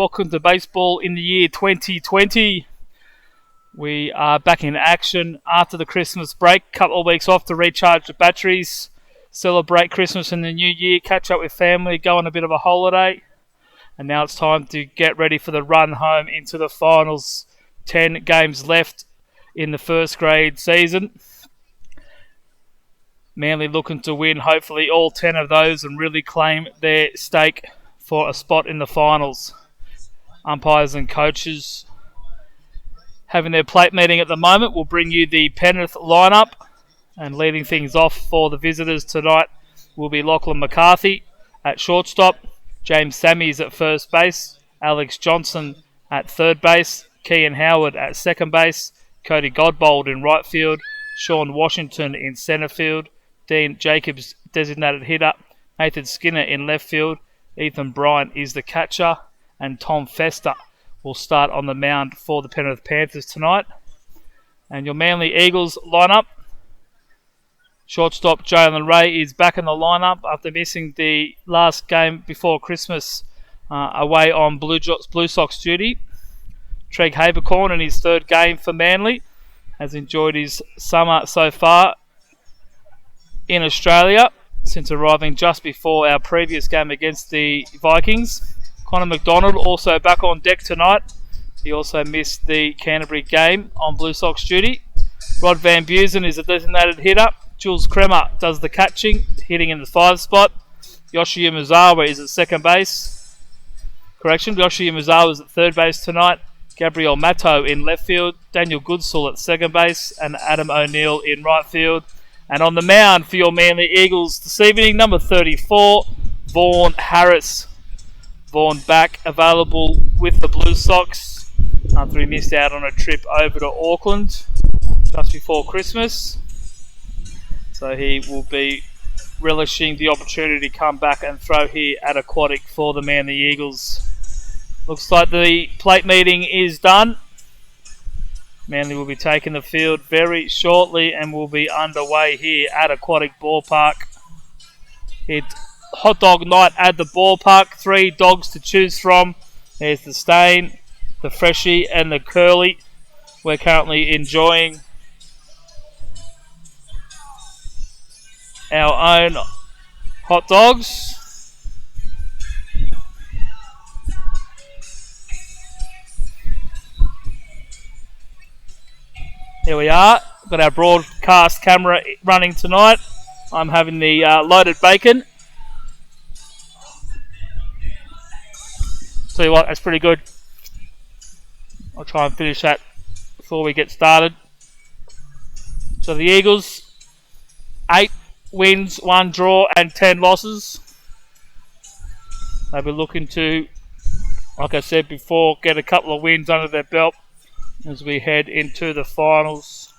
Welcome to baseball in the year 2020. We are back in action after the Christmas break. Couple of weeks off to recharge the batteries, celebrate Christmas and the New Year, catch up with family, go on a bit of a holiday. And now it's time to get ready for the run home into the finals. 10 games left in the first grade season. Manly looking to win hopefully all 10 of those and really claim their stake for a spot in the finals. Umpires and coaches having their plate meeting at the moment. We'll bring you the Penrith lineup, and leading things off for the visitors tonight will be Lachlan McCarthy at shortstop, James Sammies at first base, Alex Johnson at third base, Kean Howard at second base, Cody Godbold in right field, Sean Washington in centre field, Dean Jacobs designated hitter, Nathan Skinner in left field, Ethan Bryant is the catcher, and Tom Fester will start on the mound for the Penrith Panthers tonight. And your Manly Eagles lineup: shortstop Jalen Ray is back in the lineup after missing the last game before Christmas away on Blue Sox duty. Treg Habercorn in his third game for Manly has enjoyed his summer so far in Australia since arriving just before our previous game against the Vikings. Connor McDonald also back on deck tonight. He also missed the Canterbury game on Blue Sox duty. Rod Van Busen is a designated hitter. Jules Kremer does the catching, hitting in the 5 spot. Yoshi Umezawa is at second base. Yoshi Umezawa is at third base tonight. Gabriel Matto in left field. Daniel Goodsall at second base. And Adam O'Neill in right field. And on the mound for your Manly Eagles this evening, number 34, Vaughan Harris. Vaughan back available with the Blue Sox after he missed out on a trip over to Auckland just before Christmas. So he will be relishing the opportunity to come back and throw here at Aquatic for the Manly Eagles. Looks like the plate meeting is done. Manly will be taking the field very shortly and will be underway here at Aquatic Ballpark. It's hot dog night at the ballpark. 3 dogs to choose from. There's the Stain, the Freshie and the Curly. We're currently enjoying our own hot dogs. Here we are. Got our broadcast camera running tonight. I'm having the loaded bacon. Tell you what, that's pretty good. I'll try and finish that before we get started. So the Eagles, 8 wins, 1 draw and 10 losses. They'll be looking to, like I said before, get a couple of wins under their belt as we head into the finals.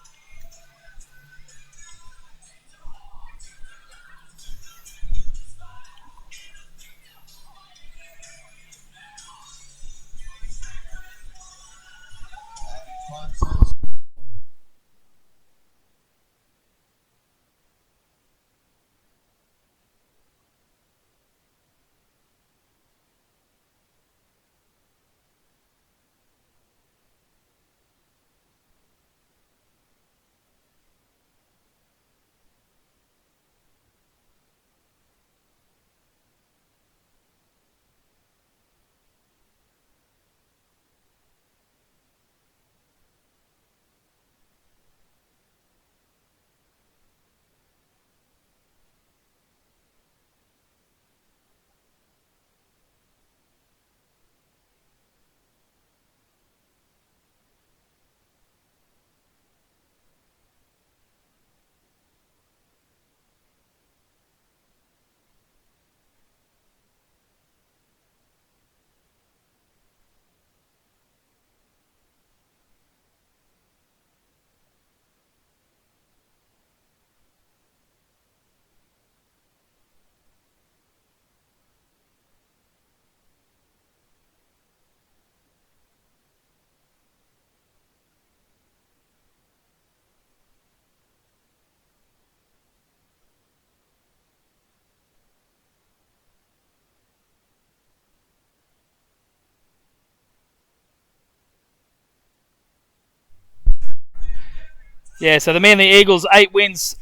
Yeah, so the Manly Eagles, 8 wins,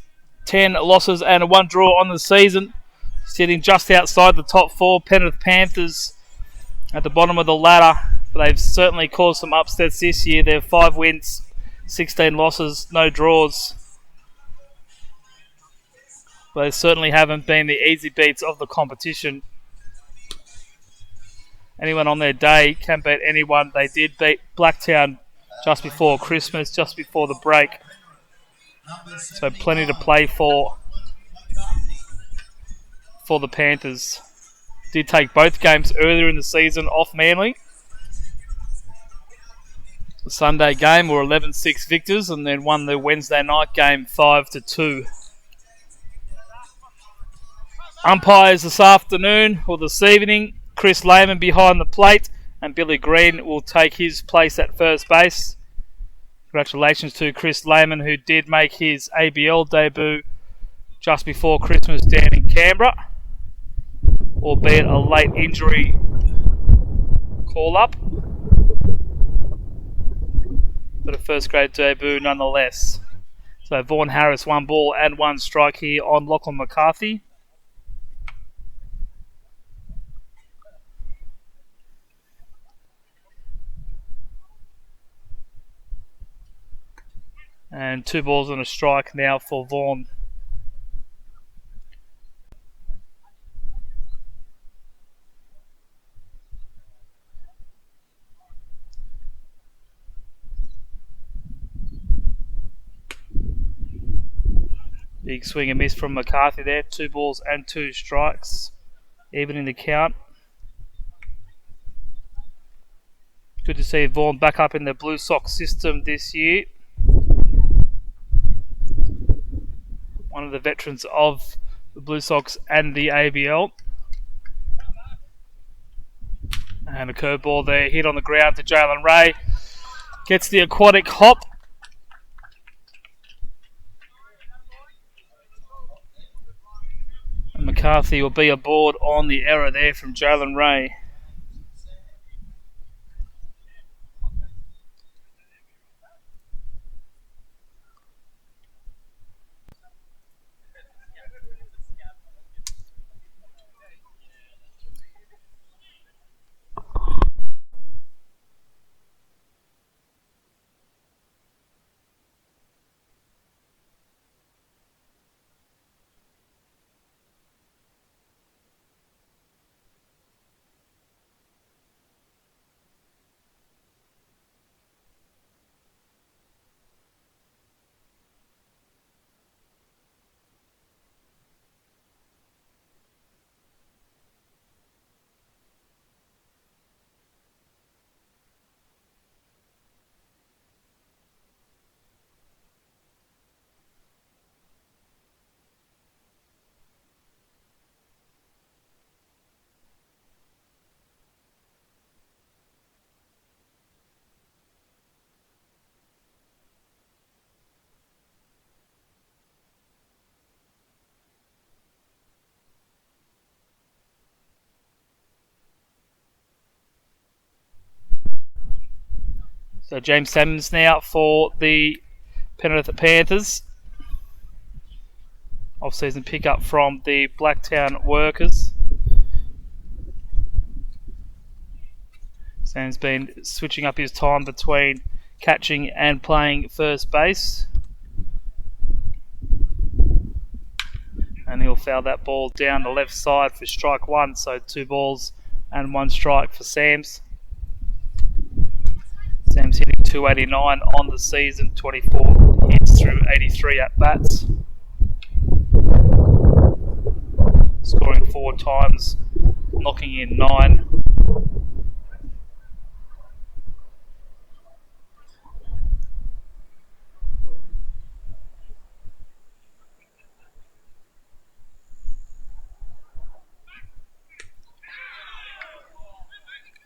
10 losses and 1 draw on the season, sitting just outside the top 4. Penrith Panthers at the bottom of the ladder, but they've certainly caused some upsets this year. They're 5 wins, 16 losses, no draws. But they certainly haven't been the easy beats of the competition. Anyone on their day can beat anyone. They did beat Blacktown just before Christmas, just before the break. So plenty to play for the Panthers. Did take both games earlier in the season off Manly. The Sunday game were 11-6 victors and then won the Wednesday night game 5-2. Umpires this afternoon or this evening, Chris Lehman behind the plate and Billy Green will take his place at first base. Congratulations to Chris Lehman, who did make his ABL debut just before Christmas down in Canberra, albeit a late injury call-up, but a first-grade debut nonetheless. So Vaughan Harris, 1 ball and 1 strike here on Lachlan McCarthy. And 2 balls and a strike now for Vaughan. Big swing and miss from McCarthy there. 2 balls and 2 strikes. Even in the count. Good to see Vaughan back up in the Blue Sox system this year. One of the veterans of the Blue Sox and the ABL. And a curveball there, hit on the ground to Jalen Ray. Gets the aquatic hop. And McCarthy will be aboard on the error there from Jalen Ray. So James Salmons now for the Penrith Panthers. Off-season pickup from the Blacktown Workers. Sam's been switching up his time between catching and playing first base. And he'll foul that ball down the left side for strike 1. So 2 balls and 1 strike for Sams. Sam's hitting 289 on the season, 24 hits through 83 at-bats. Scoring 4 times, knocking in 9.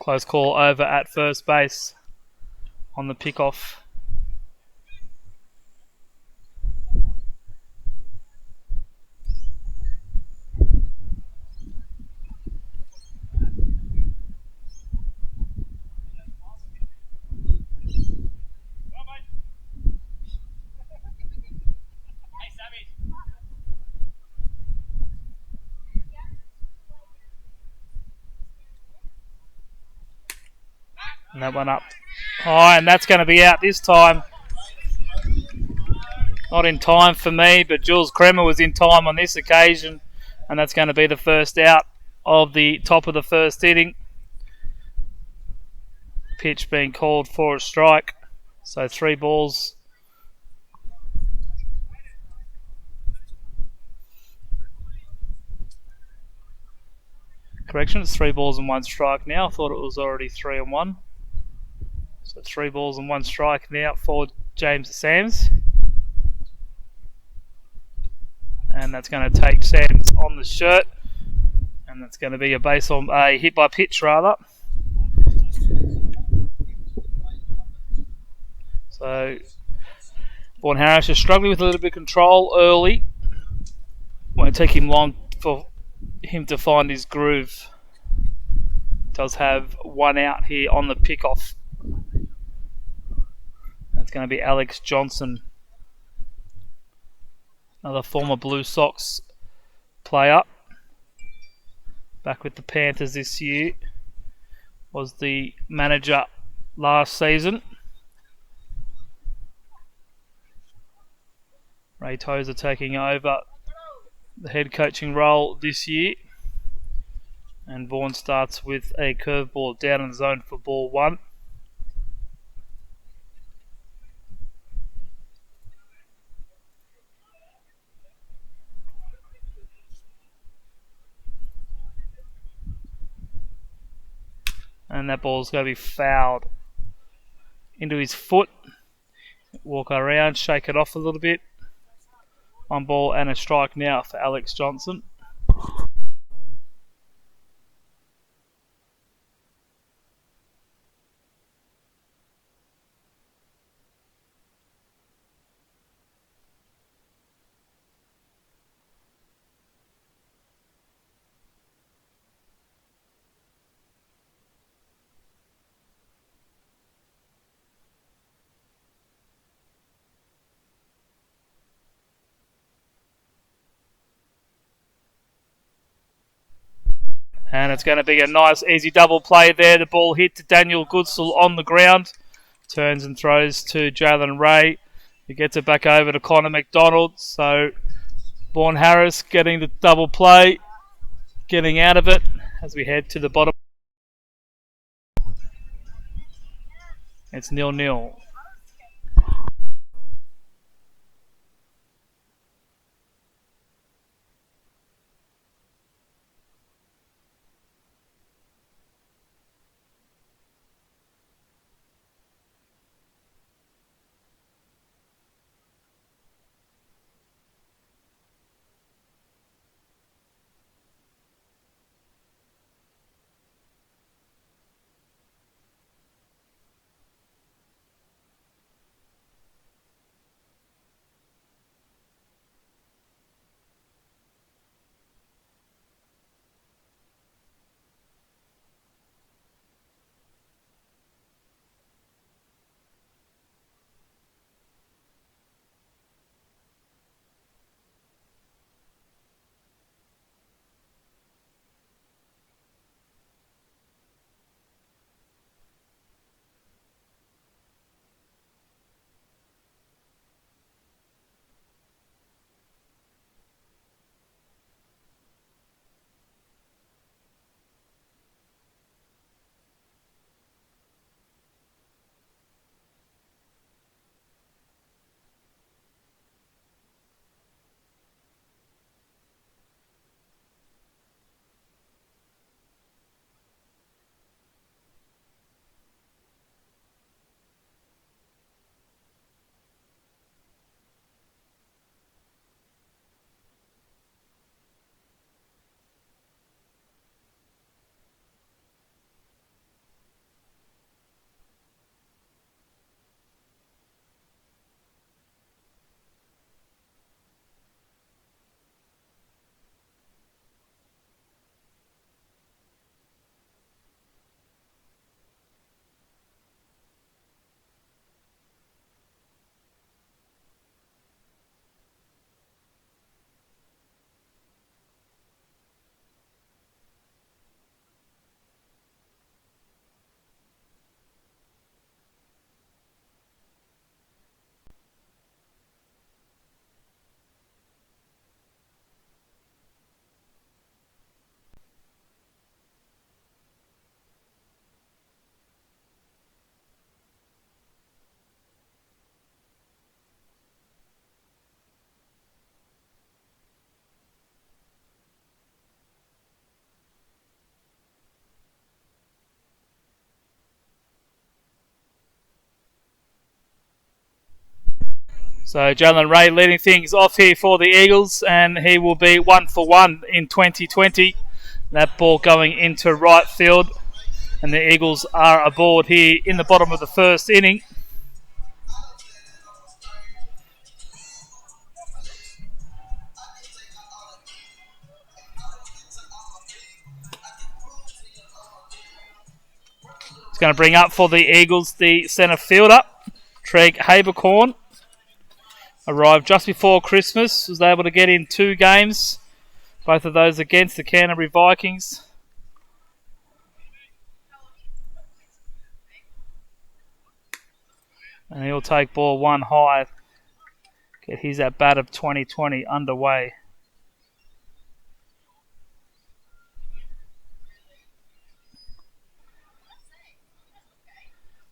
Close call over at first base on the pickoff. And that one up high, and that's going to be out this time. Not in time for me, but Jules Kremer was in time on this occasion, and that's going to be the first out of the top of the first inning. Pitch being called for a strike. So 3 balls. Correction, it's 3 balls and 1 strike now. I thought it was already 3 and 1. So 3 balls and 1 strike now for James Sams. And that's going to take Sams on the shirt. And that's going to be a hit by pitch rather. So Vaughan Harris is struggling with a little bit of control early. Won't take him long for him to find his groove. Does have 1 out here on the pickoff. That's going to be Alex Johnson, another former Blue Sox player. Back with the Panthers this year. Was the manager last season. Ray Tozer taking over the head coaching role this year. And Vaughan starts with a curveball down in the zone for ball 1. And that ball's going to be fouled into his foot. Walk around, shake it off a little bit. 1 ball and a strike now for Alex Johnson. And it's going to be a nice, easy double play there. The ball hit to Daniel Goodsell on the ground. Turns and throws to Jalen Ray. He gets it back over to Connor McDonald. So Vaughan Harris getting the double play, getting out of it as we head to the bottom. It's 0-0. So Jalen Ray leading things off here for the Eagles, and he will be 1 for 1 in 2020. That ball going into right field, and the Eagles are aboard here in the bottom of the first inning. It's going to bring up for the Eagles the centre fielder, Treg Habercorn. Arrived just before Christmas, was able to get in 2 games, both of those against the Canterbury Vikings. And he'll take ball 1 high, get his at bat of 2020 underway.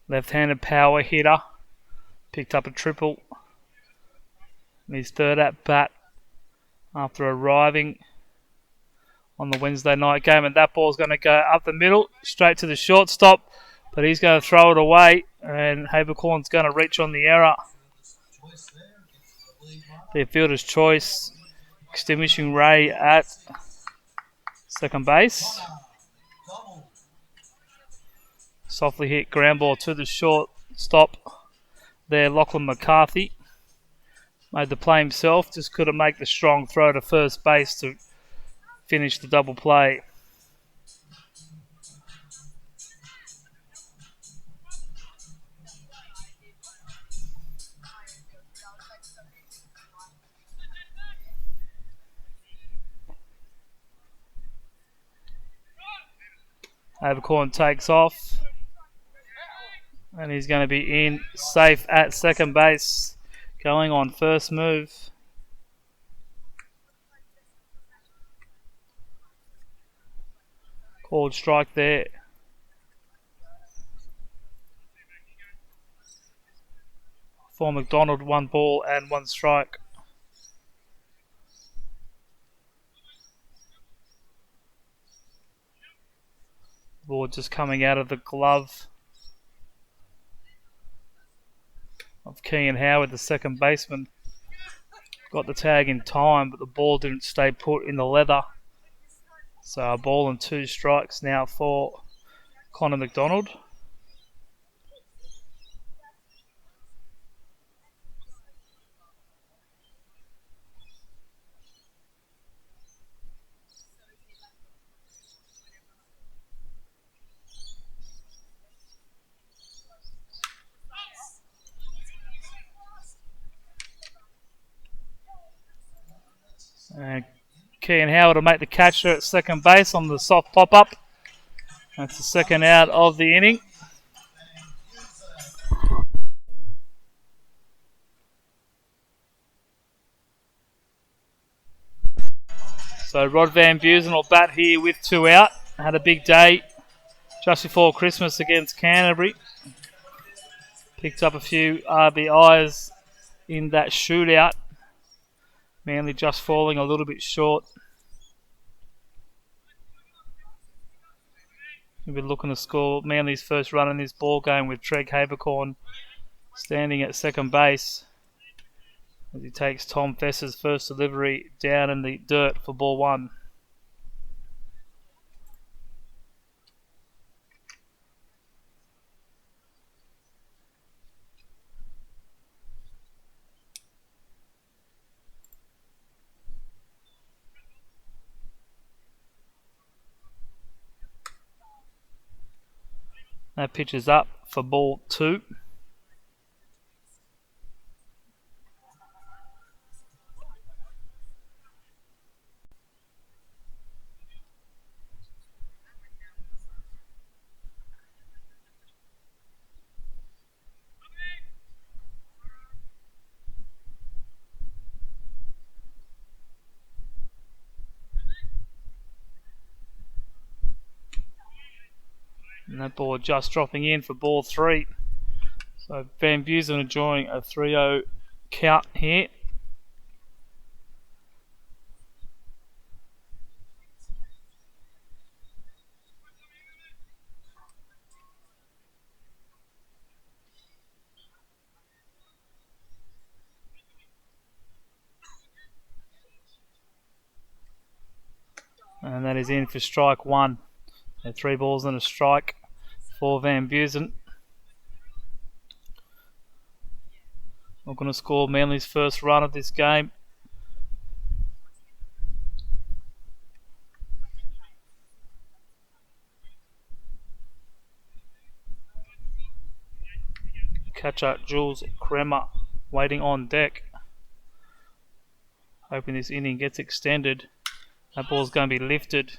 Left-handed power hitter, picked up a triple in his third at bat after arriving on the Wednesday night game, and that ball's going to go up the middle, straight to the shortstop, but he's going to throw it away, and Habercorn's going to reach on the error. The fielder's choice, extinguishing Ray at second base. Softly hit ground ball to the shortstop there, Lachlan McCarthy. Made the play himself, just couldn't make the strong throw to first base to finish the double play. Habercorn takes off, and he's going to be in safe at second base, going on first move. Called strike there. For McDonald, 1 ball and 1 strike. Ball just coming out of the glove of Kean Howard, the second baseman. Got the tag in time, but the ball didn't stay put in the leather. So a ball and 2 strikes now for Connor McDonald. And Kean Howard will make the catch there at second base on the soft pop-up. That's the second out of the inning. So Rod Van Busen will bat here with 2 out. Had a big day just before Christmas against Canterbury. Picked up a few RBIs in that shootout. Manly just falling a little bit short. We've been looking to score Manly's first run in this ball game with Treg Habercorn standing at second base as he takes Tom Fess's first delivery down in the dirt for ball 1. That pitch is up for ball 2. And that ball just dropping in for ball 3. So Van Busen enjoying a 3-0 count here. And that is in for strike one. So 3 balls and a strike for Van Busen. Not going to score Manly's first run of this game. Catcher Jules Kremer waiting on deck. Hoping this inning gets extended. That ball's going to be lifted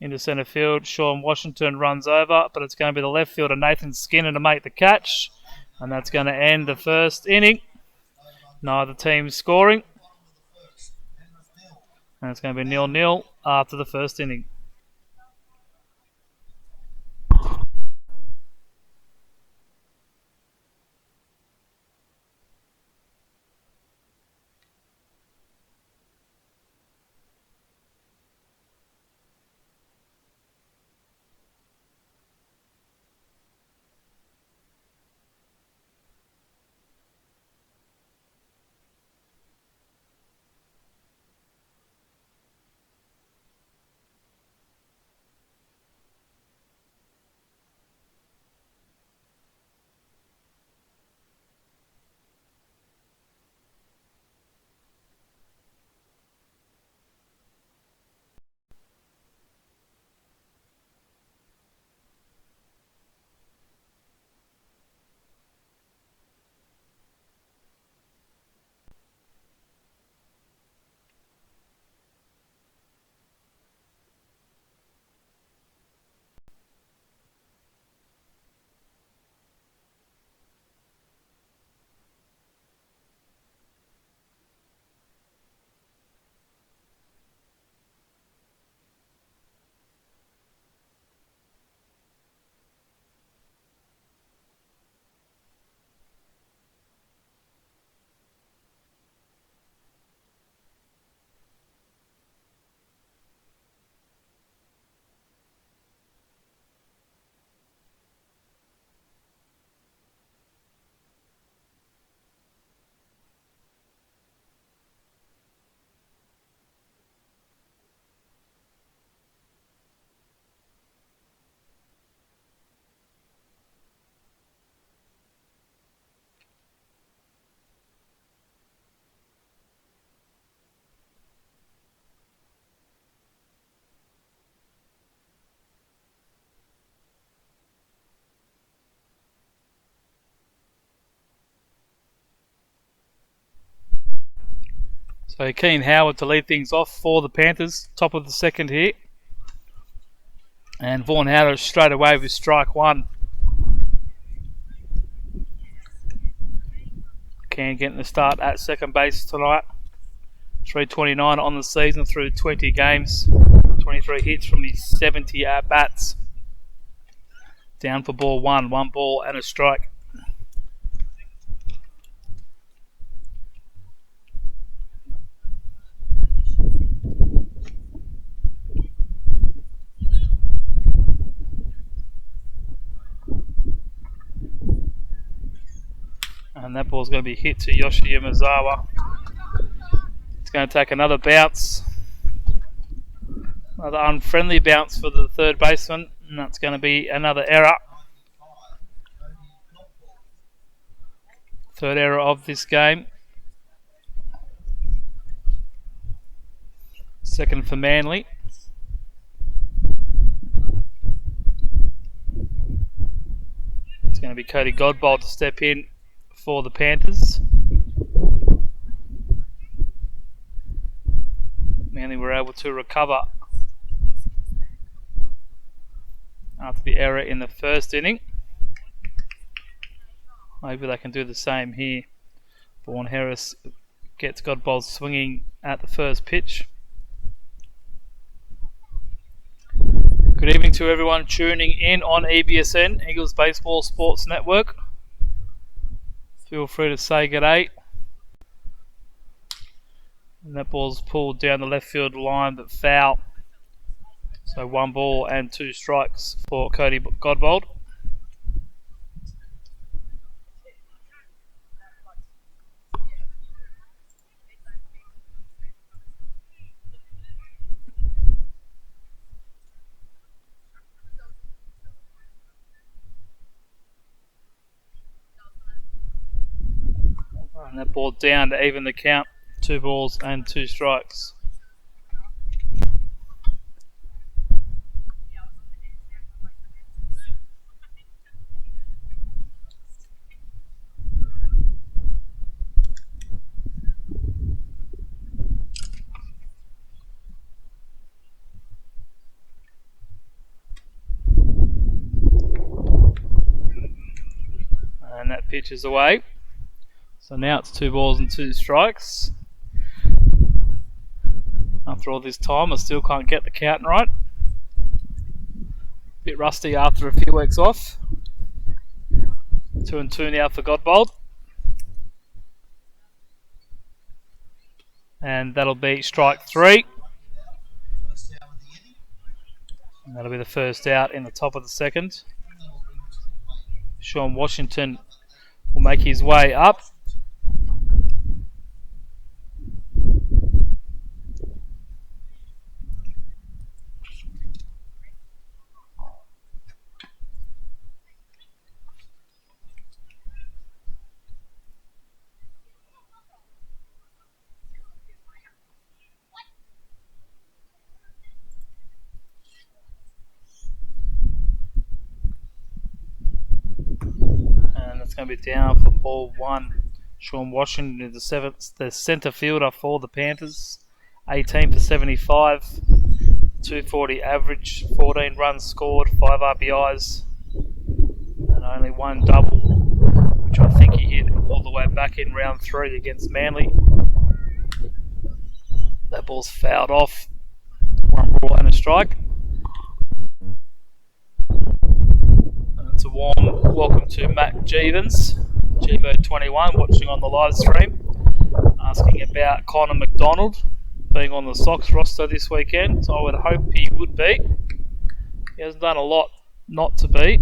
into centre field. Sean Washington runs over, but it's going to be the left fielder Nathan Skinner to make the catch. And that's going to end the first inning. Neither team scoring. And it's going to be 0-0 after the first inning. So Keen Howard to lead things off for the Panthers, top of the second here. And Vaughan Howard straight away with strike one. Keen getting the start at second base tonight. 329 on the season through 20 games. 23 hits from his 70 at-bats. Down for ball one. 1 ball and a strike. And that ball's going to be hit to Yoshi Yamazawa. It's going to take another bounce. Another unfriendly bounce for the third baseman. And that's going to be another error. Third error of this game. Second for Manly. It's going to be Cody Godbold to step in for the Panthers. Manly were able to recover after the error in the first inning. Maybe they can do the same here. Vaughan Harris gets Godbold swinging at the first pitch. Good evening to everyone tuning in on EBSN, Eagles Baseball Sports Network. Feel free to say g'day. And that ball's pulled down the left field line but foul. So 1 ball and 2 strikes for Cody Godbold. And that ball down to even the count. 2 balls and 2 strikes. And that pitch is away. So now it's 2 balls and 2 strikes. After all this time, I still can't get the count right. Bit rusty after a few weeks off. 2-2 now for Godbold. And that'll be strike 3. And that'll be the first out in the top of the second. Sean Washington will make his way up. It's going to be down for ball 1. Sean Washington is the centre fielder for the Panthers. 18 for 75, 240 average, 14 runs scored, 5 RBIs, and only 1 double, which I think he hit all the way back in round 3 against Manly. That ball's fouled off. 1 ball and a strike. It's a warm welcome to Matt Jeevens, Jevo21, watching on the live stream, asking about Connor McDonald being on the Sox roster this weekend. So I would hope he would be. He hasn't done a lot not to be.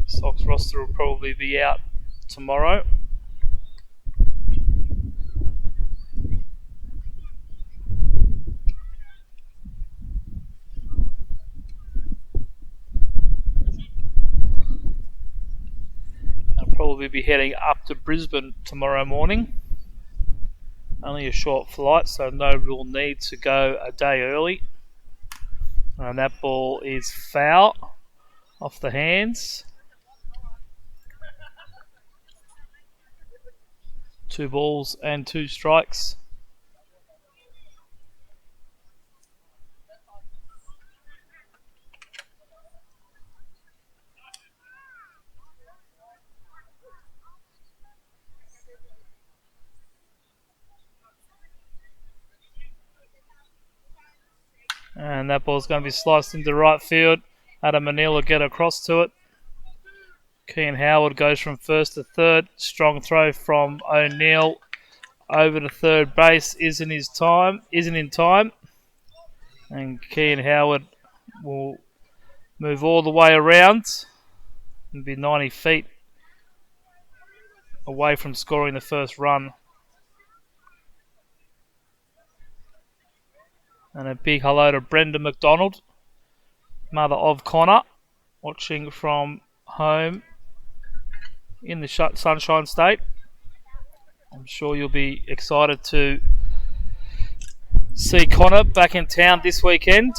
Sox roster will probably be out tomorrow. Probably be heading up to Brisbane tomorrow morning. Only a short flight, so no real need to go a day early. And that ball is foul off the hands. 2 balls and 2 strikes. And that ball's going to be sliced into right field. Adam O'Neill will get across to it. Keane Howard goes from first to third. Strong throw from O'Neill over to third base. Isn't in time. And Keane Howard will move all the way around and be 90 feet away from scoring the first run. And a big hello to Brenda McDonald, mother of Connor, watching from home in the Sunshine State. I'm sure you'll be excited to see Connor back in town this weekend.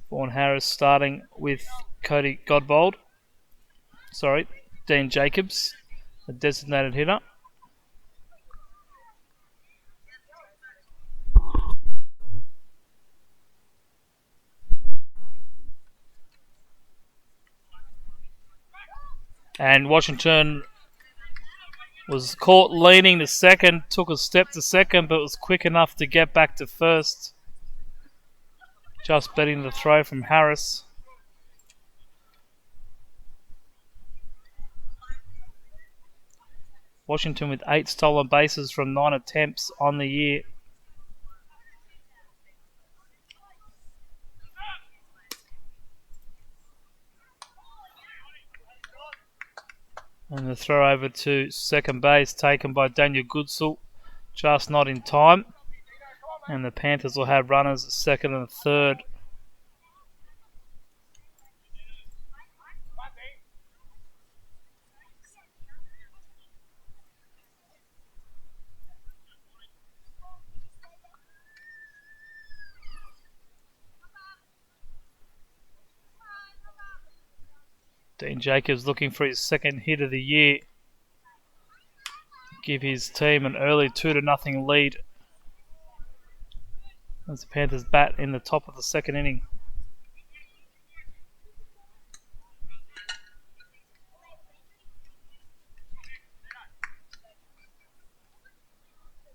Vaughan Harris starting with Cody Godbold. Dean Jacobs, the designated hitter. And Washington was caught leaning to second, took a step to second, but was quick enough to get back to first. Just betting the throw from Harris. Washington with 8 stolen bases from 9 attempts on the year. And the throw over to second base taken by Daniel Goodsell, just not in time. And the Panthers will have runners at second and third. Dean Jacobs looking for his second hit of the year. Give his team an early 2-0 lead as the Panthers bat in the top of the second inning.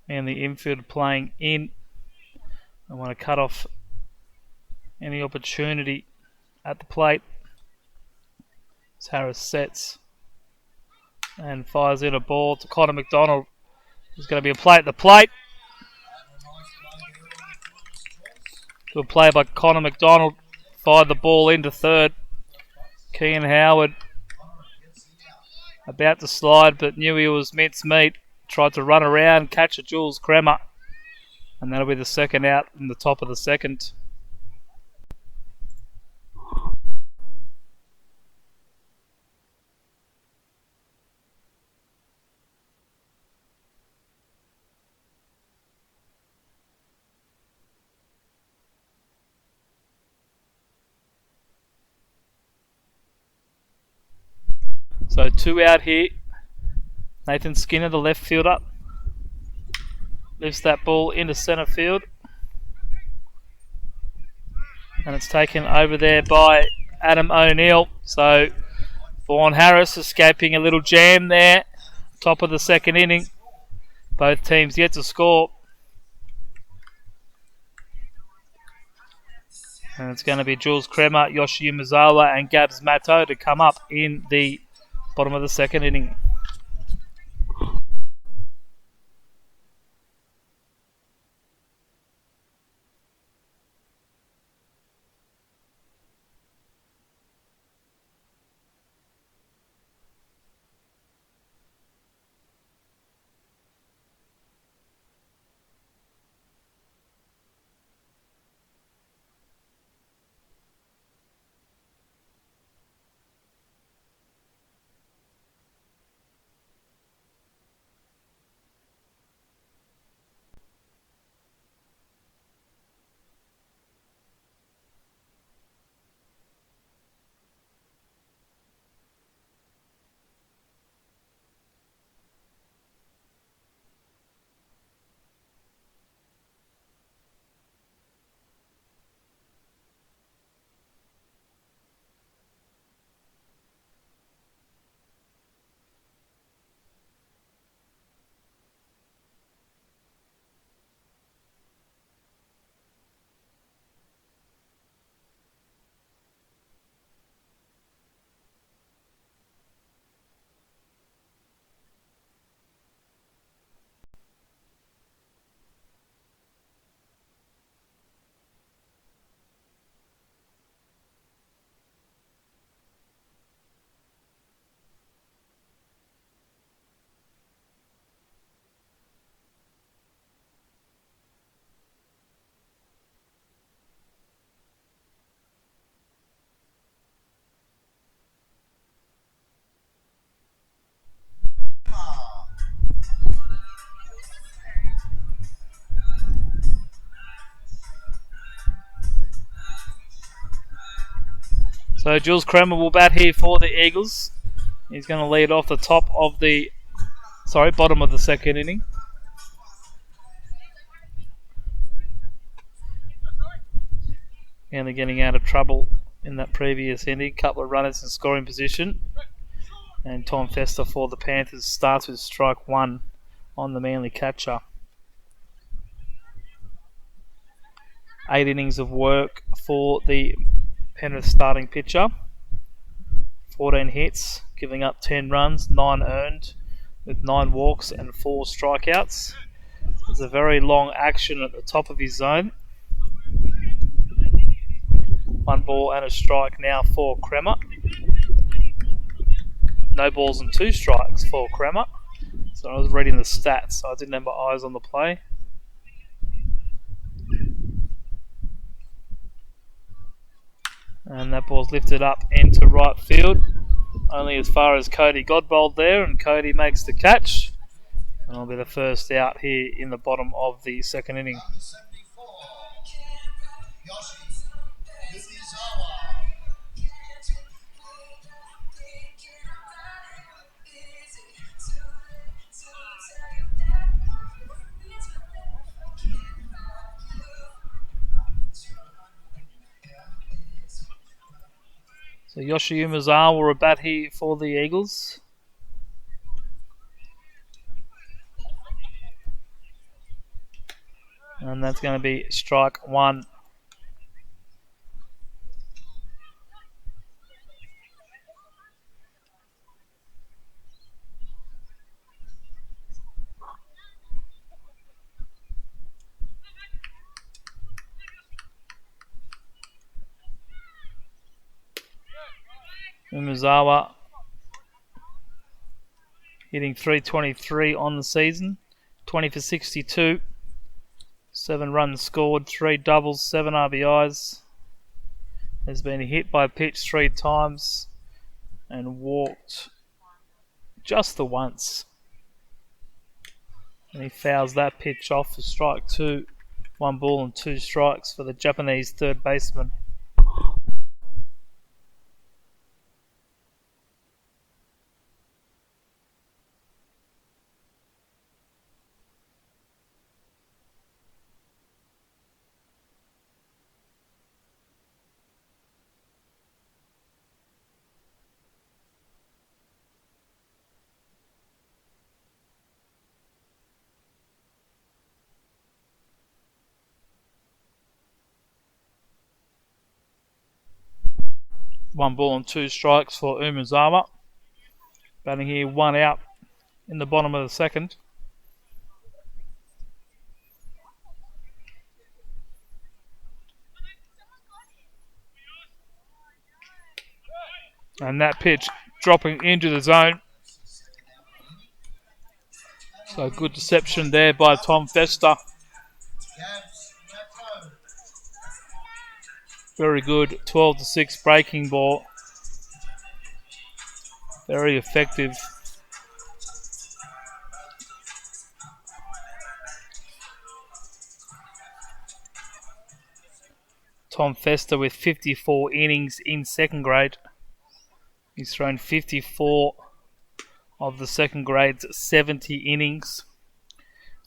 And the infield playing in. I want to cut off any opportunity at the plate. As Harris sets and fires in a ball to Connor McDonald. There's going to be a play at the plate. Good play by Connor McDonald. Fired the ball into third. Kean Howard about to slide, but knew he was mincemeat. Tried to run around, catch a Jules Kremer. And that'll be the second out in the top of the second. So 2 out here. Nathan Skinner, the left fielder, lifts that ball into centre field. And it's taken over there by Adam O'Neill. So Vaughan Harris escaping a little jam there. Top of the second inning. Both teams yet to score. And it's going to be Jules Kremer, Yoshi Umezawa and Gabs Matto to come up in the bottom of the second inning. So Jules Kremer will bat here for the Eagles. He's going to lead off the bottom of the second inning. And they're getting out of trouble in that previous inning. Couple of runners in scoring position. And Tom Fester for the Panthers starts with strike 1 on the Manly catcher. 8 innings of work for the Penrith starting pitcher. 14 hits, giving up 10 runs, 9 earned, with 9 walks and 4 strikeouts. There's a very long action at the top of his zone. 1 ball and a strike now for Kremer. No balls and 2 strikes for Kremer. So I was reading the stats, so I didn't have my eyes on the play. And that ball's lifted up into right field. Only as far as Cody Godbold there, and Cody makes the catch. And it'll be the first out here in the bottom of the second inning. So Yoshi Umezawa will bat here for the Eagles. And that's going to be strike one. Umezawa hitting .323 on the season, 20 for 62, 7 runs scored, 3 doubles, 7 RBIs. Has been hit by pitch 3 times and walked just the once. And he fouls that pitch off for strike 2. 1 ball and 2 strikes for the Japanese third baseman. One ball and 2 strikes for Umezawa. Batting here 1 out in the bottom of the second. And that pitch dropping into the zone. So good deception there by Tom Fester. Very good 12-6 breaking ball. Very effective. Tom Fester with 54 innings in second grade. He's thrown 54 of the second grade's 70 innings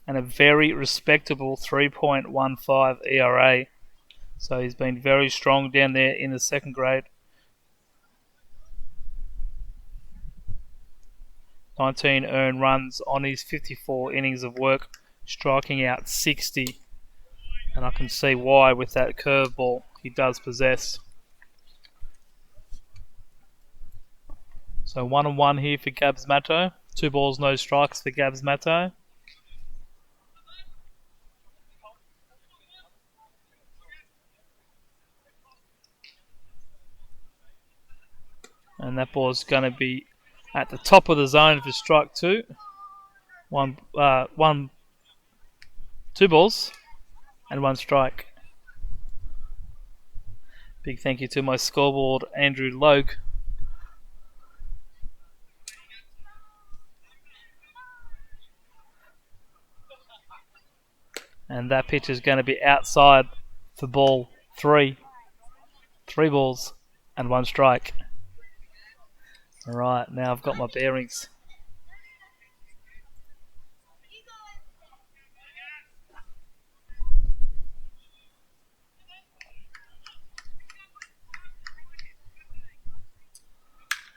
and a very respectable 3.15 ERA. So he's been very strong down there in the second grade. 19 earned runs on his 54 innings of work, striking out 60. And I can see why with that curveball he does possess. So 1-1 here for Gabs Matto. 2 balls, no strikes for Gabs Matto. And that ball is going to be at the top of the zone for strike 2. 2 balls and 1 strike. Big thank you to my scoreboard, Andrew Logue. And that pitch is going to be outside for ball 3. 3 balls and 1 strike. Alright, now I've got my bearings.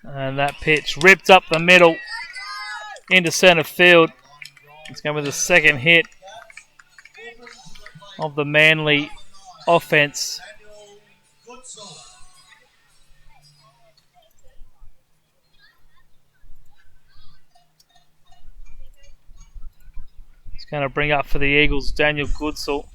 And that pitch ripped up the middle into centre field. It's going to be the second hit of the Manly offense. It's going to bring up for the Eagles Daniel Goodsall.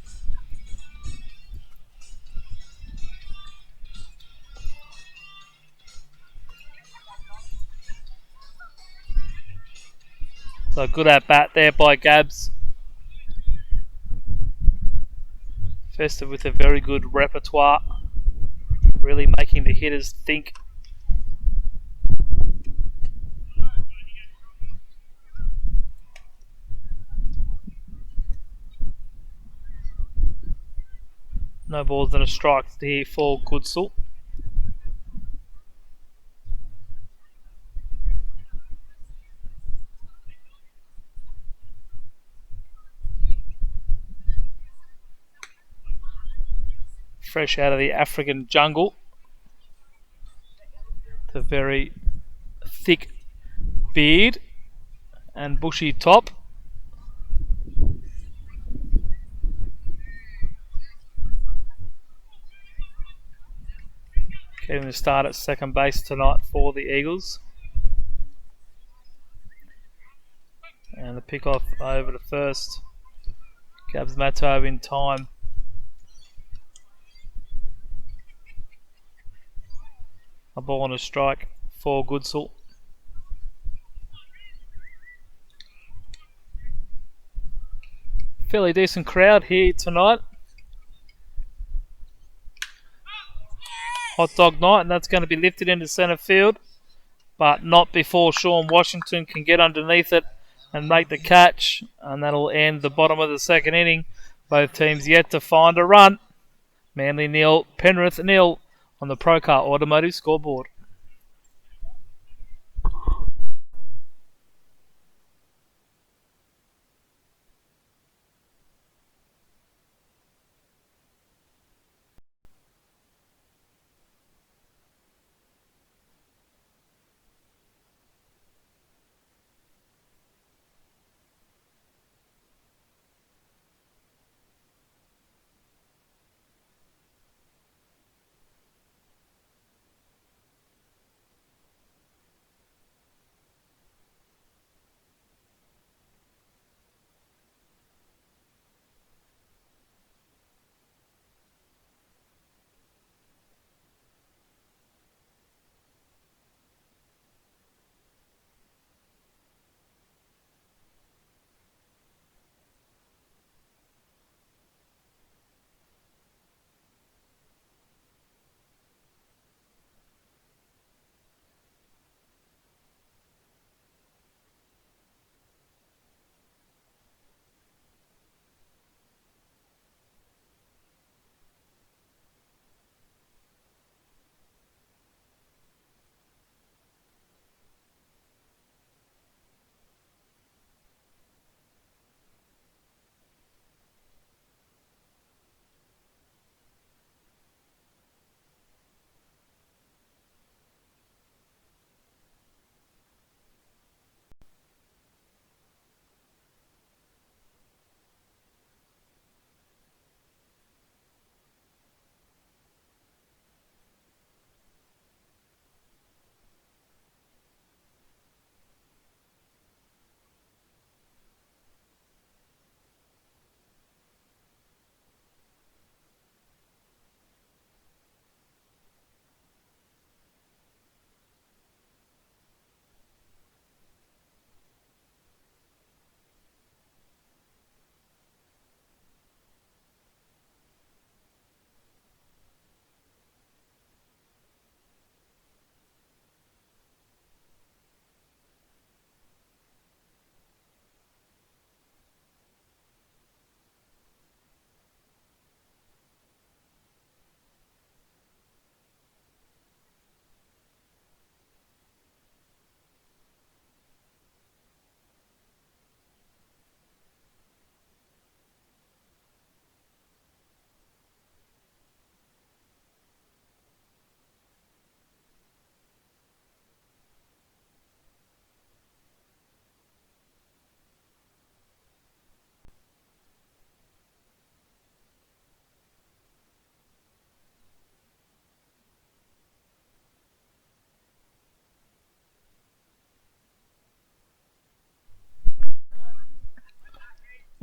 So good at bat there by Gabs. Fester with a very good repertoire. really making the hitters think. No balls and a strike here for Goodsall. Fresh out of the African jungle. The very thick beard and bushy top. Getting the start at second base tonight for the Eagles. And the pick-off over to first. Gabs Matto in time. A ball and a strike for Goodsall. Fairly decent crowd here tonight. Hot dog night, and that's going to be lifted into centre field, but not before Sean Washington can get underneath it and make the catch, and that'll end the bottom of the second inning. Both teams yet to find a run. Manly 0, Penrith 0 on the Procar Automotive scoreboard.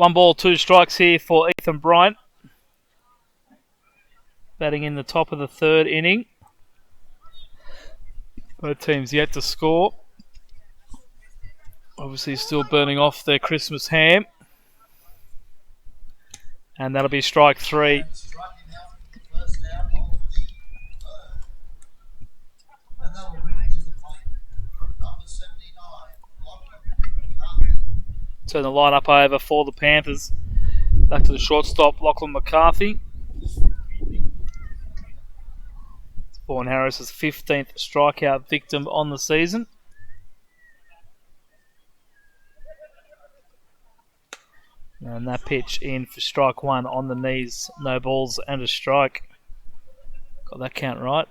One ball, two strikes here for Ethan Bryant. Batting in the top of the third inning. Both teams yet to score. Obviously still burning off their Christmas ham. And that'll be strike three. turn the lineup over for the Panthers. Back to the shortstop, Lachlan McCarthy. Vaughan Harris's 15th strikeout victim on the season. And that pitch in for strike one on the knees. No balls and a strike. Got that count right.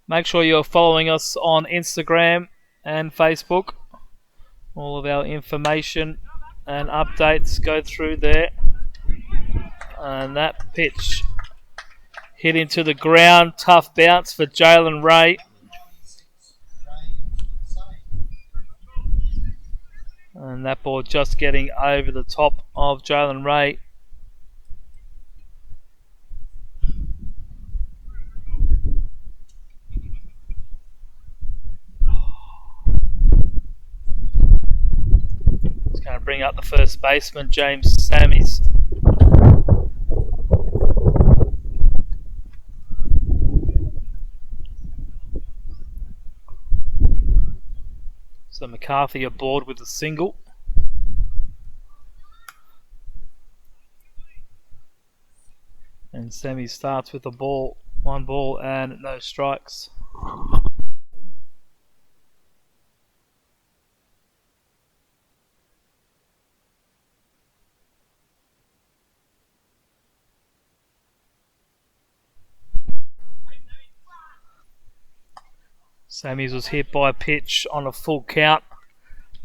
Make sure you're following us on Instagram and Facebook. All of our information and updates go through there. And that pitch hit into the ground. Tough bounce for Jalen Ray. And that ball just getting over the top of Jalen Ray. It's going to bring up the first baseman, James Sammies. So McCarthy aboard with a single. And Sammy starts with a ball, 1 ball and no strikes. Sammys was hit by a pitch on a full count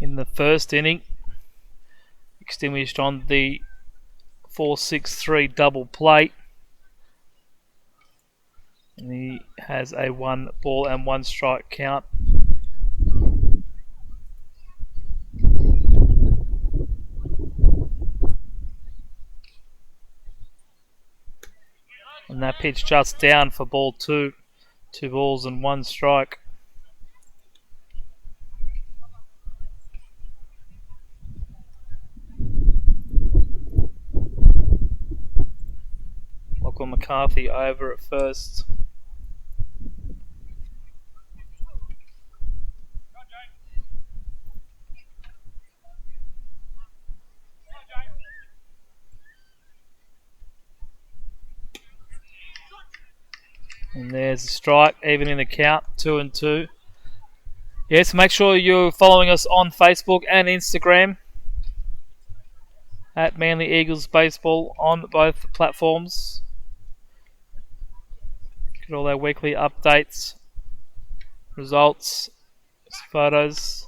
in the first inning. Extinguished on the 4-6-3 double play. And he has a 1 ball and 1 strike count. And that pitch just down for ball 2. 2 balls and 1 strike. Lachlan McCarthy over at first. And there's a strike, even in the count, 2-2. Yes, make sure you're following us on Facebook and Instagram at Manly Eagles Baseball on both platforms. Get all our weekly updates, results, photos.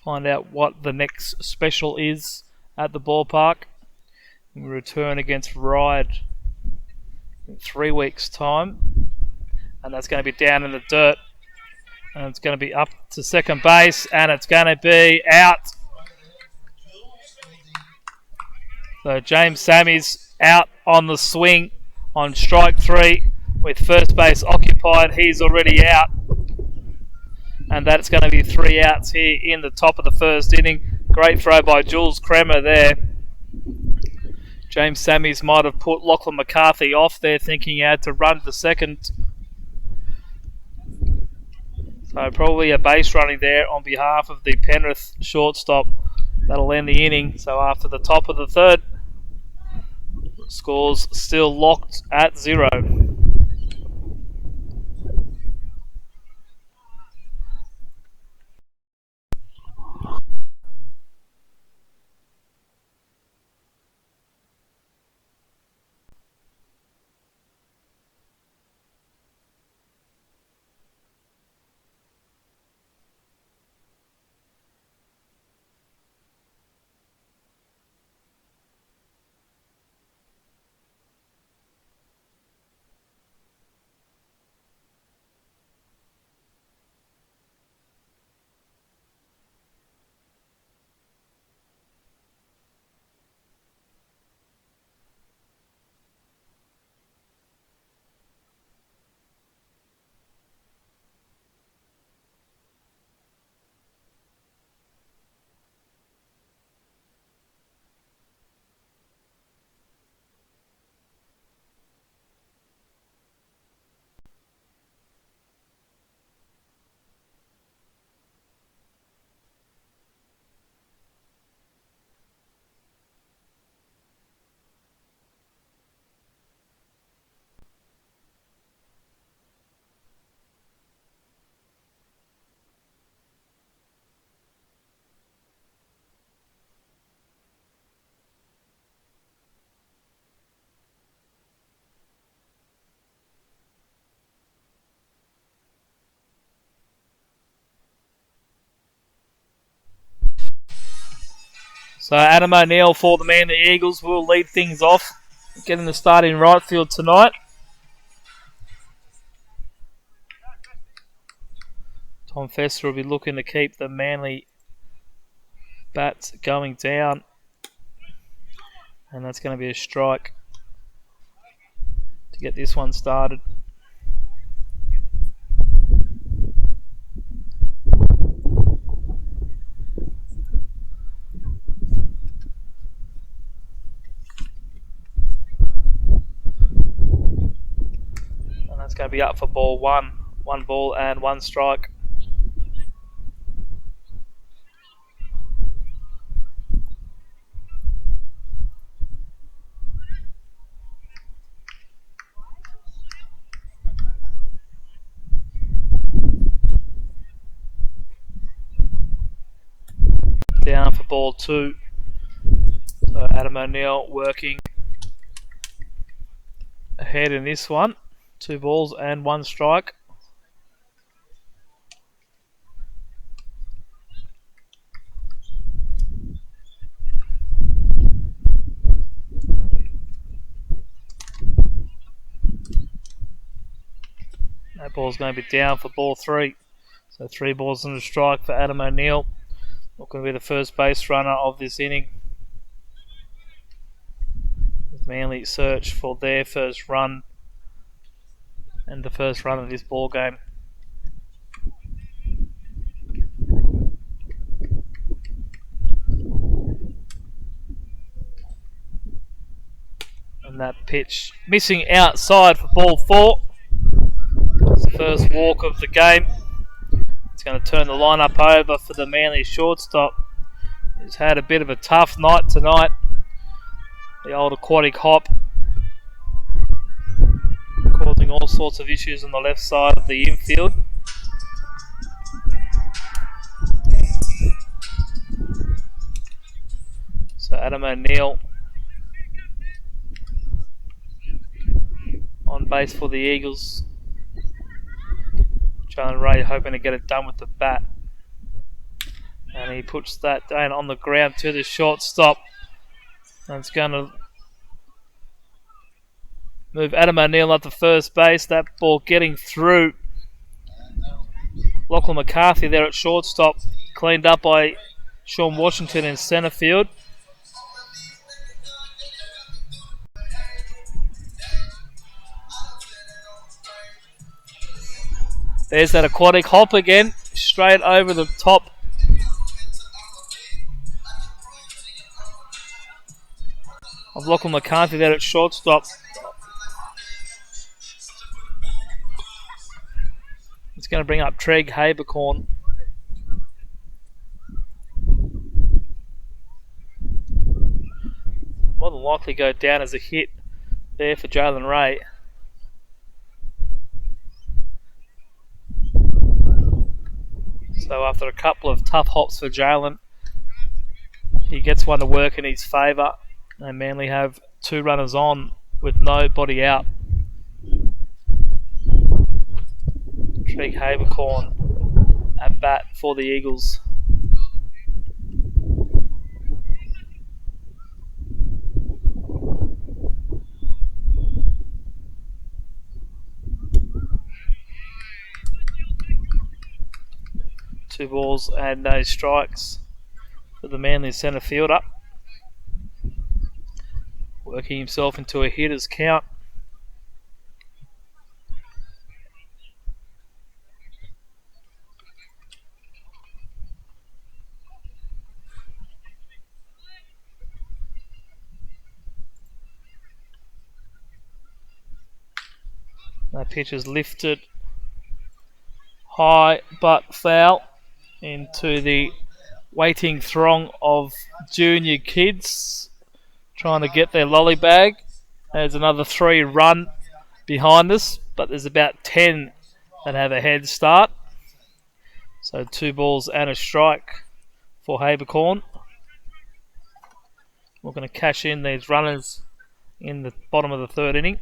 Find out what the next special is at the ballpark. We return against Ryde in 3 weeks' time. And that's going to be down in the dirt. And it's going to be up to second base. And it's going to be out. So James Sammy's out on the swing on strike 3 with first base occupied. He's already out. And that's going to be 3 outs here in the top of the first inning. Great throw by Jules Kremer there. James Sammys might have put Lachlan McCarthy off there, thinking he had to run to second. So probably a base running there on behalf of the Penrith shortstop. That'll end the inning. So after the top of the third, scores still locked at 0. So Adam O'Neill for the Manly Eagles will lead things off, getting the start in right field tonight. Tom Fester will be looking to keep the Manly bats going down. And that's going to be a strike to get this one started. And that's going to be up for ball one. 1 ball and 1 strike. Down for ball 2. So Adam O'Neill working ahead in this one. 2 balls and 1 strike. That ball's going to be down for ball 3. So 3 balls and a strike for Adam O'Neill. Not going to be the first base runner of this inning. Manly search for their first run and the first run of this ball game. And that pitch missing outside for ball 4. It's the first walk of the game. It's going to turn the lineup over for the Manly shortstop. He's had a bit of a tough night tonight. The old aquatic hop causing all sorts of issues on the left side of the infield. So Adam O'Neill on base for the Eagles. Jalen Ray hoping to get it done with the bat. And he puts that down on the ground to the shortstop. And it's going to move Adam O'Neill up to first base. That ball getting through. Lachlan McCarthy there at shortstop. Cleaned up by Sean Washington in centre field. There's that aquatic hop again. Straight over the top. Of Lachlan McCarthy there at shortstop. It's going to bring up Treg Habercorn. More than likely go down as a hit there for Jalen Ray. So after a couple of tough hops for Jalen, he gets one to work in his favour. And Manly have 2 runners on with nobody out. Treg Habercorn at bat for the Eagles. Two balls and no strikes for the Manly centre fielder. Working himself into a hitter's count. That pitch is lifted high but foul into the waiting throng of junior kids trying to get their lolly bag. There's another 3 run behind us, but there's about 10 that have a head start. So 2 balls and a strike for Habercorn. We're going to cash in these runners in the bottom of the 3rd inning.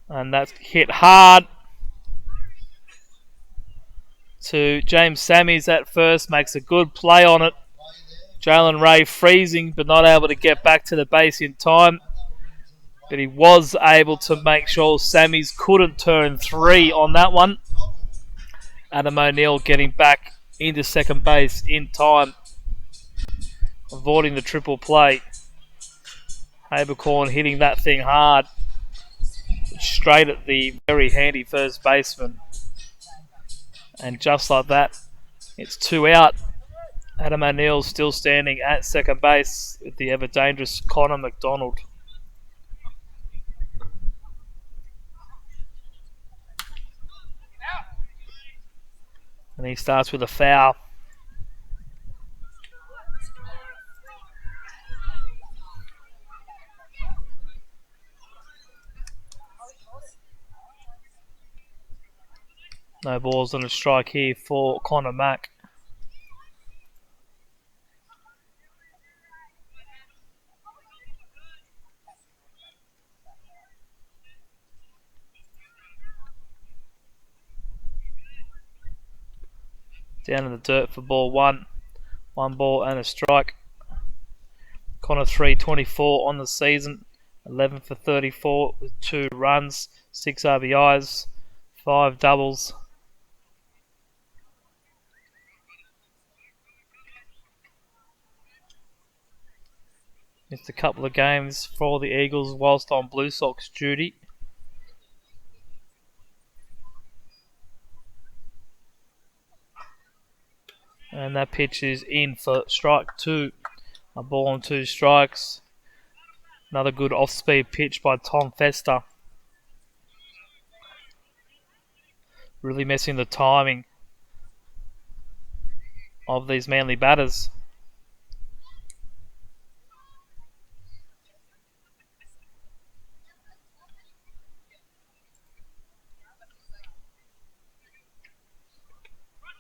And that's hit hard. to James Sammies at first. Makes a good play on it. Jalen Ray freezing but not able to get back to the base in time. But he was able to make sure Sammies couldn't turn 3 on that one. Adam O'Neill getting back into second base in time, avoiding the triple play. Habercorn hitting that thing hard, straight at the very handy first baseman. And just like that, it's 2 out. Adam O'Neill still standing at second base with the ever dangerous Connor McDonald. And he starts with a foul. No balls on a strike here for Connor Mack. Down in the dirt for ball 1. 1 ball and a strike. Connor 324 on the season. 11 for 34 with 2 runs, 6 RBIs, 5 doubles. Missed a couple of games for the Eagles whilst on Blue Sox duty. And that pitch is in for strike 2. A ball and 2 strikes. Another good off-speed pitch by Tom Fester. Really messing the timing of these Manly batters.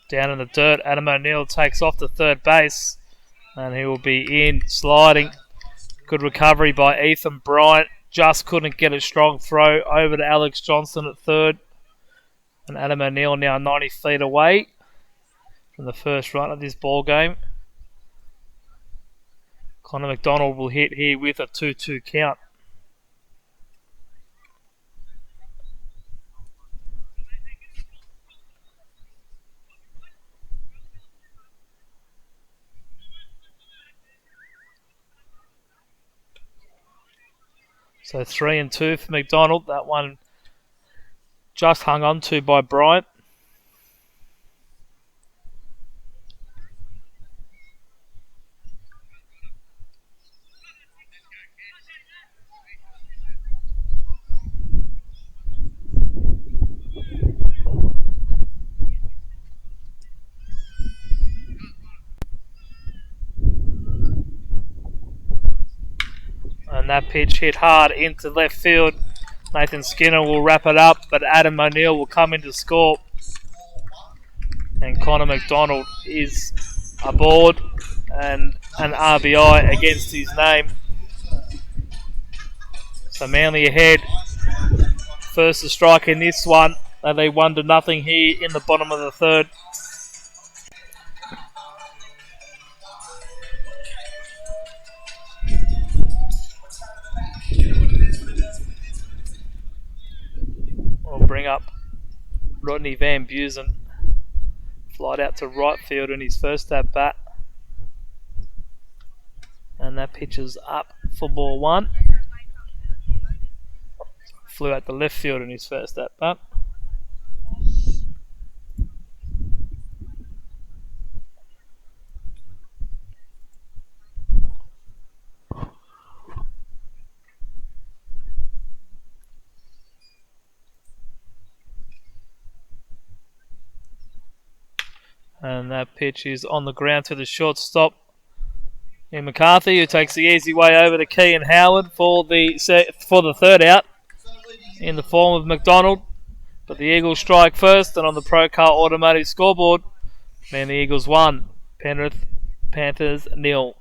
Down in the dirt, Adam O'Neill takes off to third base and he will be in sliding. Good recovery by Ethan Bryant. Just couldn't get a strong throw over to Alex Johnson at third. And Adam O'Neill now 90 feet away from the first run of this ball game. Connor McDonald will hit here with a 2-2 count. So 3-2 for McDonald. That one just hung on to by Bryant. And that pitch hit hard into left field. Nathan Skinner will wrap it up, but Adam O'Neill will come in to score. And Connor McDonald is aboard and an RBI against his name. So Manly ahead. First to strike in this one. They 1-0 here in the bottom of the third. We'll bring up Rodney Van Busen. Flied out to right field in his first at bat. And that pitch is up for ball 1. Flew out to left field in his first at bat. And that pitch is on the ground to the shortstop in McCarthy, who takes the easy way over to Kean Howard for the third out in the form of McDonald. But the Eagles strike first, and on the Pro Car Automotive scoreboard, man, the Eagles 1, Penrith Panthers 0.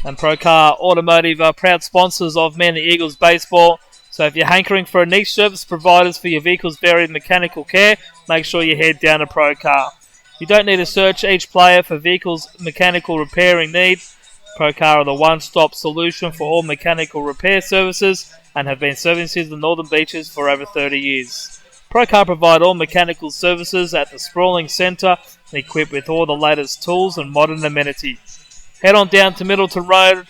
And Pro Car Automotive are proud sponsors of Man the Eagles baseball. So So if you're hankering for a niche service providers for your vehicle's varied mechanical care, make sure you head down to Procar. You don't need to search each player for vehicles' mechanical repairing needs. Procar are the one-stop solution for all mechanical repair services and have been servicing the Northern Beaches for over 30 years. Procar provide all mechanical services at the sprawling centre and equipped with all the latest tools and modern amenities. Head on down to Middleton Road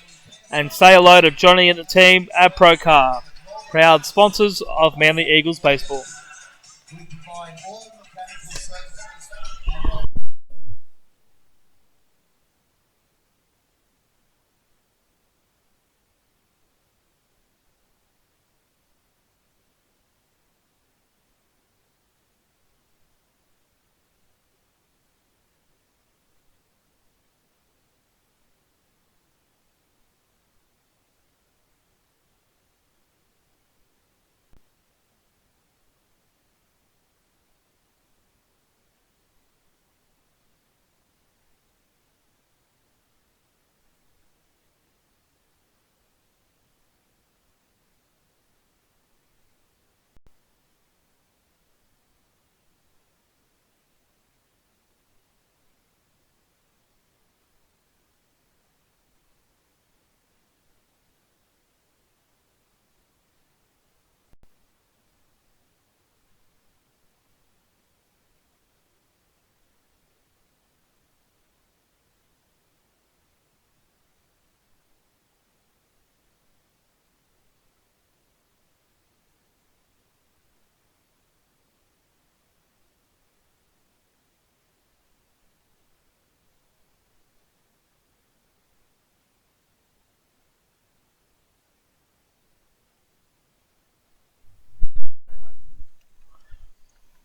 and say hello to Johnny and the team at Procar, proud sponsors of Manly Eagles Baseball.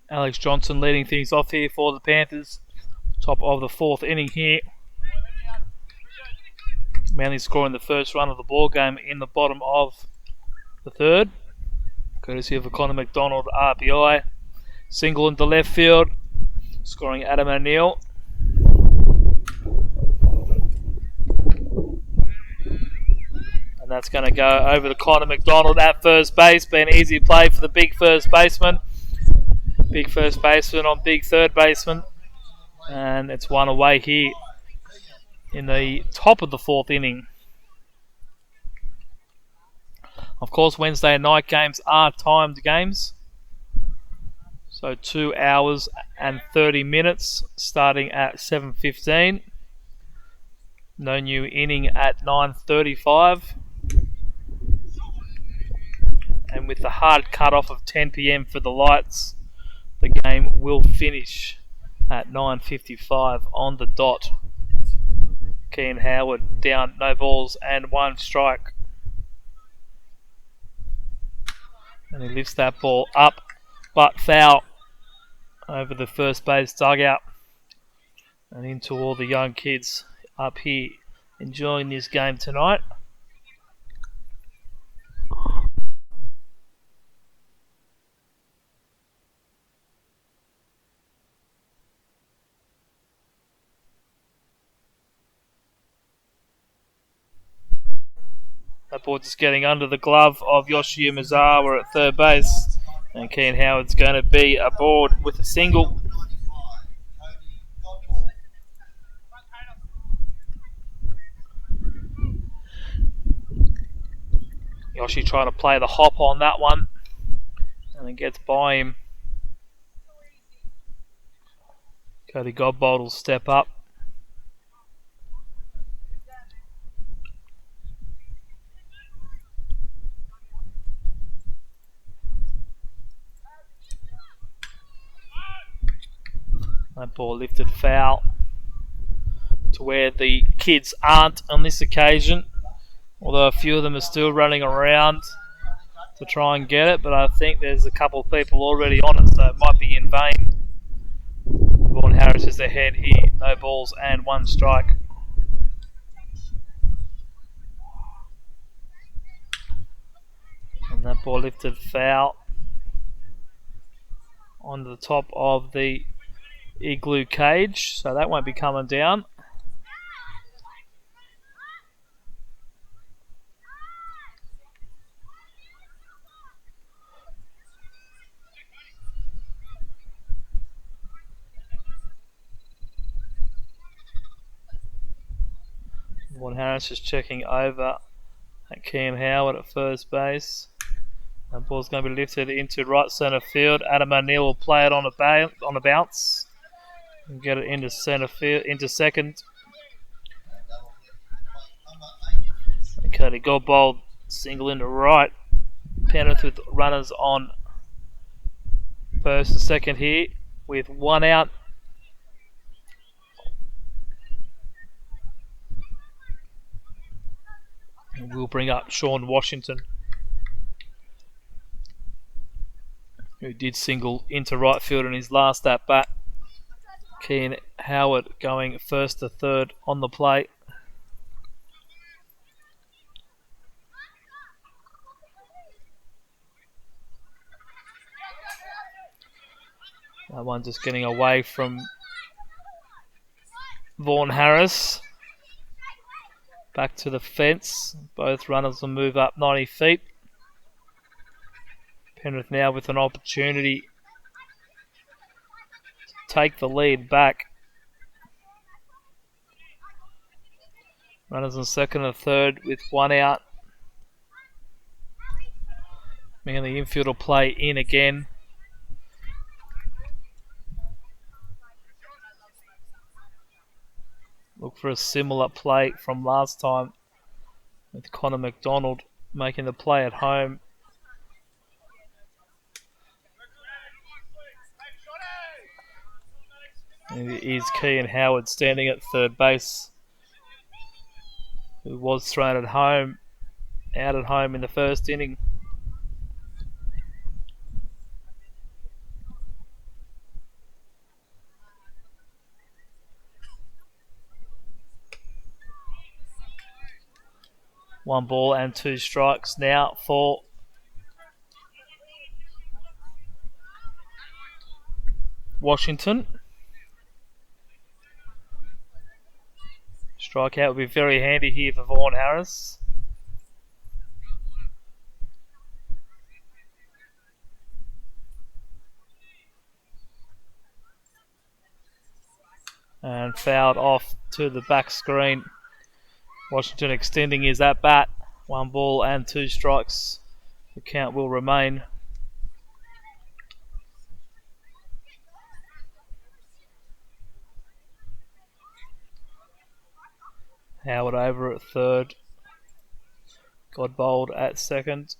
Alex Johnson leading things off here for the Panthers. Top of the fourth inning here. Manly scoring the first run of the ball game in the bottom of the third, courtesy of a Connor McDonald RBI. Single into left field, scoring Adam O'Neill. And that's going to go over to Connor McDonald at first base. Be an easy play for the big first baseman. Big first baseman on big third baseman. And it's one away here in the top of the fourth inning. Of course, Wednesday night games are timed games. So 2 hours and 30 minutes starting at 7:15. No new inning at 9:35. And with the hard cut-off of 10 p.m. for the lights, the game will finish at 9:55 on the dot. Keane Howard down, no balls and one strike. And he lifts that ball up, but foul over the first base dugout and into all the young kids up here enjoying this game tonight. That ball just getting under the glove of Yoshi Umezawa at third base. And Keane Howard's going to be aboard with a single. Yoshi trying to play the hop on that one. And then gets by him. Cody Godbold will step up. That ball lifted foul to where the kids aren't on this occasion. Although a few of them are still running around to try and get it. But I think there's a couple of people already on it, so it might be in vain. Vaughan Harris is ahead here. No balls and one strike. And that ball lifted foul onto the top of the igloo cage, so that won't be coming down. Vaughan Harris just checking over at Keane Howard at first base. That ball's going to be lifted into right centre field. Adam O'Neill will play it on a bounce and get it into centre field, into second. And Cody Godbold single into right. Penrith with runners on first and second here with one out. And we'll bring up Sean Washington, who did single into right field in his last at bat. Keane Howard going first to third on the plate. That one just getting away from Vaughan Harris. Back to the fence. Both runners will move up 90 feet. Penrith now with an opportunity to take the lead back. Runners on second and third with one out. And the infield will play in again. Look for a similar play from last time with Connor McDonald making the play at home. And it is Keane Howard standing at third base, who was thrown at home, out at home in the first inning. One ball and two strikes now for Washington. Strikeout would be very handy here for Vaughan Harris. And fouled off to the back screen. Washington extending his at bat. One ball and two strikes. The count will remain. Howard over at third. Godbold at second.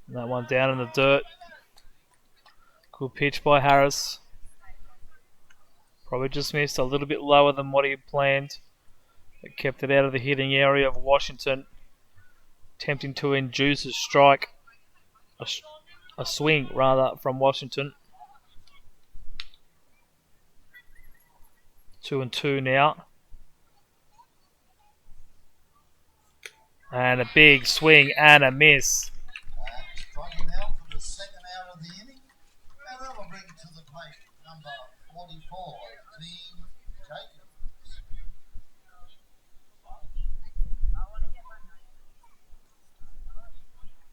And that one down in the dirt. Good pitch by Harris. Probably just missed a little bit lower than what he had planned. It kept it out of the hitting area of Washington. Attempting to induce a strike. A swing, rather, from Washington. 2-2 now. And a big swing and a miss. Striking out for the second out of the inning. And that will bring to the plate number 44, Dean Jacobs.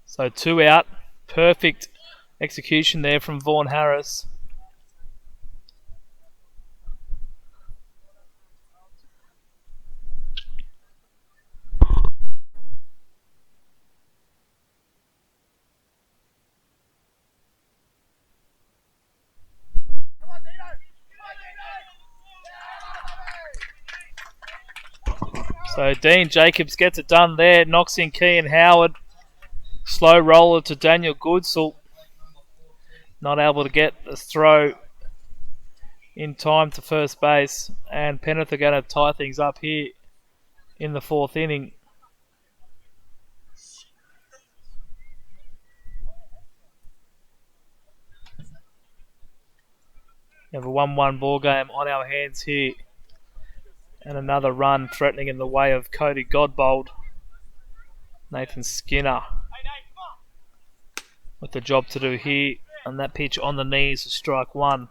So 2 out. Perfect execution there from Vaughan Harris. So Dean Jacobs gets it done there, knocks in Keane Howard. Slow roller to Daniel Goodsell. Not able to get the throw in time to first base. And Penrith are going to tie things up here in the fourth inning. We have a 1-1 ball game on our hands here. And another run threatening in the way of Cody Godbold. Nathan Skinner with the job to do here. And that pitch on the knees for strike one.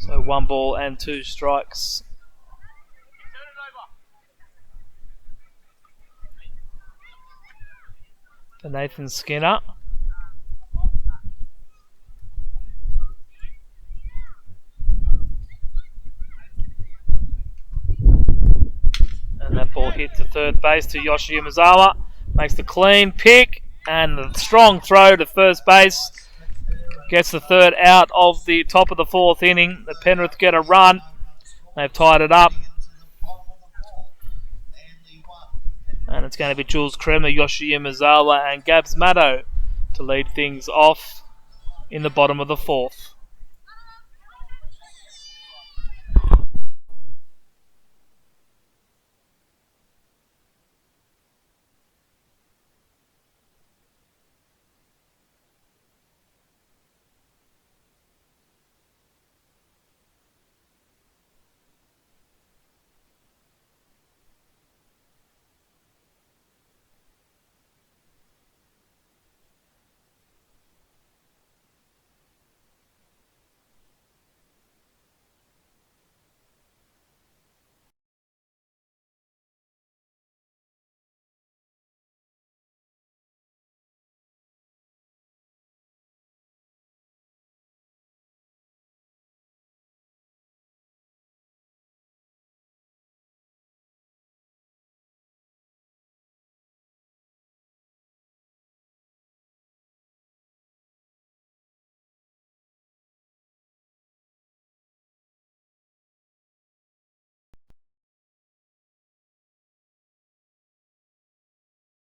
So 1 ball and 2 strikes. For Nathan Skinner. And that ball hit to third base to Yoshi Umezawa. Makes the clean pick and the strong throw to first base. Gets the third out of the top of the 4th inning. The Penrith get a run. They've tied it up. And it's going to be Jules Kremer, Yoshi Umezawa and Gabs Maddo to lead things off in the bottom of the 4th.